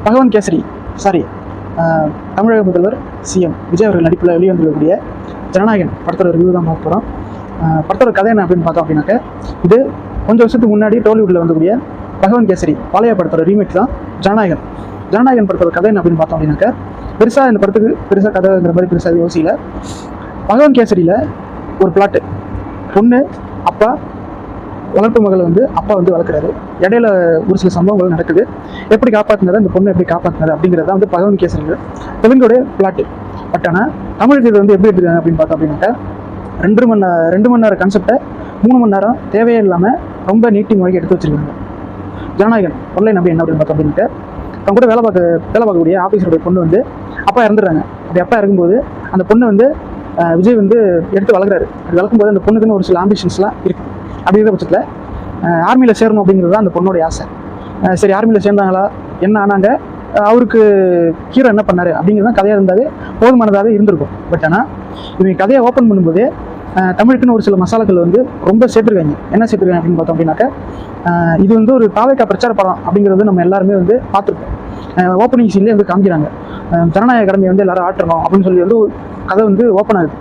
பகவான் கேசரி சாரி தமிழக முதல்வர் சிஎம் விஜய் அவர்கள் நடிப்பில் வெளிவந்திருக்கக்கூடிய ஜனநாயகன் படத்தோட ரிவ்யூ தான் பார்க்க போகிறோம். படத்தோட கதை என்ன அப்படின்னு பார்த்தோம் அப்படின்னாக்க, இது கொஞ்சம் வருஷத்துக்கு முன்னாடி டோலிவுட்டில் வந்தக்கூடிய பகவான் கேசரி பாலையா படத்தோட ரீமேக் தான் ஜனநாயகன். ஜனநாயகன் படத்தோட கதை என்ன அப்படின்னு பார்த்தோம் அப்படின்னாக்க, பெருசாக இந்த படத்துக்கு பெருசாக கதைங்கிற மாதிரி பெருசாக யோசிக்கல. பகவான் கேசரியில் ஒரு பிளாட்டு, பொண்ணு அப்பா வளர்ப்பு மகளை வந்து அப்பா வந்து வளர்க்குறாரு. இடையில ஒரு சில சம்பவங்கள் நடக்குது. எப்படி காப்பாற்றினாரு, அந்த பொண்ணு எப்படி காப்பாற்றினாரு அப்படிங்கிறத வந்து பகவான் கேசரியில் தெலுங்குடைய பிளாட்டு. பட் ஆனால் தமிழுக்கு இது வந்து எப்படி எடுத்துருக்காங்க அப்படின்னு பார்த்தோம் அப்படின்னாக்கா, 2 மணி நேரம் கான்செப்டை 3 மணி நேரம் தேவையே இல்லாமல் ரொம்ப நீட்டி முறைக்கு எடுத்து வச்சிருக்காங்க. ஜனநாயகன் ஒன்லைன் அப்படி என்ன அப்படின்னு பார்த்தோம் அப்படின்னாக்க, அவங்க கூட வேலை பார்க்கக்கூடிய ஆஃபீஸருடைய பொண்ணு வந்து அப்பா இறந்துடுறாங்க. அப்படி அப்பா இறக்கும்போது அந்த பொண்ணு வந்து விஜய் வந்து எடுத்து வளர்க்குறாரு. அது வளர்க்கும்போது அந்த பொண்ணுக்குன்னு ஒரு சில ஆம்பிஷன்ஸ்லாம் இருக்குது. அப்படிங்கிற பட்சத்தில் ஆர்மியில் சேரணும் அப்படிங்கிறது தான் அந்த பொண்ணோடைய ஆசை. சரி, ஆர்மியில் சேர்ந்தாங்களா, என்ன ஆனாங்க, அவருக்கு ஹீரோ என்ன பண்ணார் அப்படிங்கிறது தான் கதையாக இருந்தாலே போதுமானதாகவே இருந்திருக்கும். பட் ஆனால் இவங்க கதையை ஓப்பன் பண்ணும்போதே தமிழுக்குன்னு ஒரு சில மசாலாக்கள் வந்து ரொம்ப சேர்த்துருக்காங்க. என்ன சேர்த்துருக்காங்க அப்படின்னு பார்த்தோம் அப்படின்னாக்கா, இது வந்து ஒரு தாவேக்கா பிரச்சார படம் அப்படிங்கிறது நம்ம எல்லாருமே வந்து பார்த்துருக்கோம். ஓப்பனிங் சீன்லேயே வந்து காமிக்கிறாங்க, ஜனநாயக கடமையை வந்து எல்லாரும் ஆட்டணும் அப்படின்னு சொல்லி வந்து கதை வந்து ஓப்பன் ஆகுது.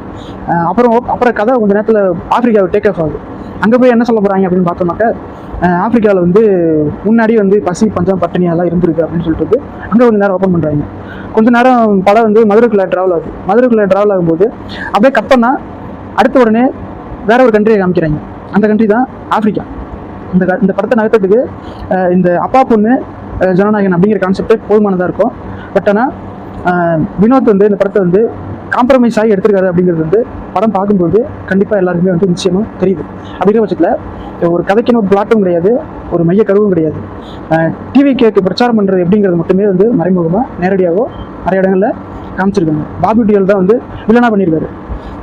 அப்புறம் கதை கொஞ்சம் நேரத்தில் ஆப்பிரிக்காவை டேக் ஆஃப் ஆகுது. அங்கே போய் என்ன சொல்ல போகிறாங்க அப்படின்னு பார்த்தோம்னாக்கா, ஆப்பிரிக்காவில் வந்து முன்னாடி வந்து பசி பஞ்சம் பட்டினியெல்லாம் இருந்திருக்கு அப்படின்னு சொல்லிட்டு அங்கே கொஞ்சம் நேரம் ஓப்பன் பண்ணுறாங்க. கொஞ்சம் நேரம் படம் வந்து மதுரைக்குள்ளே ட்ராவல் ஆகுது. மதுரைக்குள்ளே ட்ராவல் ஆகும்போது அப்படியே கட் பண்ணால் அடுத்த உடனே வேற ஒரு கண்ட்ரியை காமிக்கிறாங்க. அந்த கண்ட்ரி தான் ஆப்பிரிக்கா. இந்த படத்தை நகர்த்ததுக்கு இந்த அப்பா பொண்ணு ஜனநாயகன் அப்படிங்கிற கான்செப்டே போதுமானதாக இருக்கும். பட் ஆனால் வினோத் வந்து இந்த படத்தை வந்து காம்ப்ரமைஸ் ஆகி எடுத்திருக்காரு அப்படிங்கிறது வந்து படம் பார்க்கும்போது கண்டிப்பாக எல்லாருக்குமே வந்து நிச்சயமாக தெரியுது. அப்படிங்கிற பட்சத்தில் ஒரு கதைக்குன்னு ஒரு பிளாட்டும் கிடையாது, ஒரு மைய கருவும் கிடையாது. டிவி கேக்கு பிரச்சாரம் பண்ணுறது எப்படிங்கிறது மட்டுமே வந்து மறைமுகமாக நேரடியாகவோ நிறைய இடங்களில் காமிச்சிருக்காங்க. பாபி டிஎல் தான் வந்து வில்லனாக பண்ணியிருக்காரு.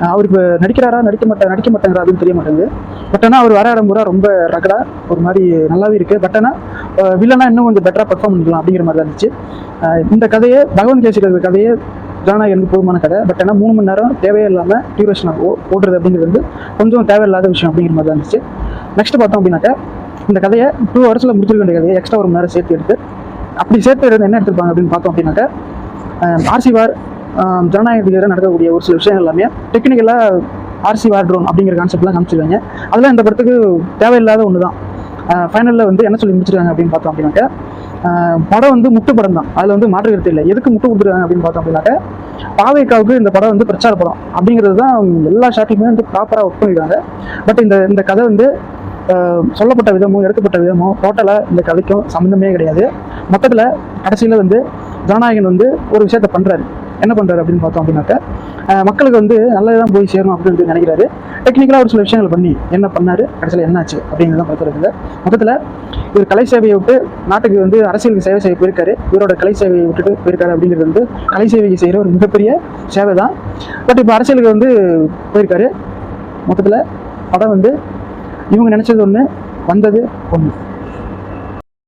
அவர் இப்போ நடிக்கிறாரா நடிக்க மாட்டேங்கிறா அப்படின்னு தெரிய மாட்டேங்குது. பட் ஆனால் அவர் வர இடம் பூரா ரொம்ப ரகடா ஒரு மாதிரி நல்லாவே இருக்குது. பட் ஆனால் வில்லனா இன்னும் கொஞ்சம் பெட்டராக பர்ஃபார்ம் பண்ணிக்கலாம் அப்படிங்கிற மாதிரி தான் இருந்துச்சு. இந்த கதையை பகவான் கேசரி கதையை ஜனநாயகனுக்கு போதுமான கதை. பட் ஆனால் 3 மணி நேரம் தேவையே இல்லாமல் டியூரேஷன் ஓடுறது அப்படிங்கிறது வந்து கொஞ்சம் தேவையில்லாத விஷயம் அப்படிங்கிற மாதிரி தான் இருந்துச்சு. நெக்ஸ்ட் பார்த்தோம் அப்படின்னாக்கா, இந்த கதையை 2 ஹவர்ஸில் முடிச்சிருக்க வேண்டிய கதையை எக்ஸ்ட்ரா 1 மணி நேரம் சேர்த்து எடுத்து அப்படி சேர்த்து எடுத்து என்ன எடுத்துருப்பாங்க அப்படின்னு பார்த்தோம் அப்படின்னாக்கா, ஆர்சி வார் ஜனநாயகத்துக்கு எதிராக நடக்கக்கூடிய ஒரு சில விஷயங்கள் எல்லாமே டெக்னிக்கலாக ஆர்சி வார் ட்ரோன் அப்படிங்கிற கான்செப்ட்லாம் காமிச்சிருக்காங்க. அதெல்லாம் இந்த படத்துக்கு தேவையில்லாத ஒன்று தான். ஃபைனலில் வந்து என்ன சொல்லி முடிச்சிருக்காங்க அப்படின்னு பார்த்தோம் அப்படின்னாக்கா, படம் வந்து முட்டு படம் தான், அதில் வந்து மாற்று கருத்து இல்லை. எதுக்கு முட்டு கொடுத்துருக்காங்க அப்படின்னு பார்த்தோம் அப்படின்னாக்கா, பாவேக்காவுக்கு இந்த படம் வந்து பிரச்சார படம் அப்படிங்கிறது தான் எல்லா ஷாட்லையுமே வந்து ப்ராப்பராக ஒர்க் பண்ணியிருக்காங்க. பட் இந்த கதை வந்து சொல்லப்பட்ட விதமோ எடுக்கப்பட்ட விதமோ டோட்டலாக இந்த கதைக்கும் சம்மந்தமே கிடையாது. மொத்தத்தில் கடைசியில் வந்து ஜனநாயகன் வந்து ஒரு விஷயத்த பண்ணுறாரு. என்ன பண்ணுறாரு அப்படின்னு பார்த்தோம் அப்படின்னாக்கா, மக்களுக்கு வந்து நல்லதான் போய் சேரணும் அப்படின்னு நினைக்கிறாரு. டெக்னிக்கலாக ஒரு சில விஷயங்கள் பண்ணி என்ன பண்ணார், கடைசியில் என்னாச்சு அப்படிங்கிறத பார்த்துருக்குங்க. மொத்தத்தில் இவர் கலை சேவையை விட்டு நாட்டுக்கு வந்து அரசியலுக்கு சேவை செய்ய போயிருக்காரு. இவரோட கலை சேவையை விட்டுட்டு போயிருக்காரு அப்படிங்கிறது வந்து கலை சேவைக்கு செய்கிற ஒரு மிகப்பெரிய சேவை தான். பட் இப்போ அரசியலுக்கு வந்து போயிருக்காரு. மொத்தத்தில் படம் வந்து இவங்க நினச்சது ஒன்று, வந்தது ஒன்று.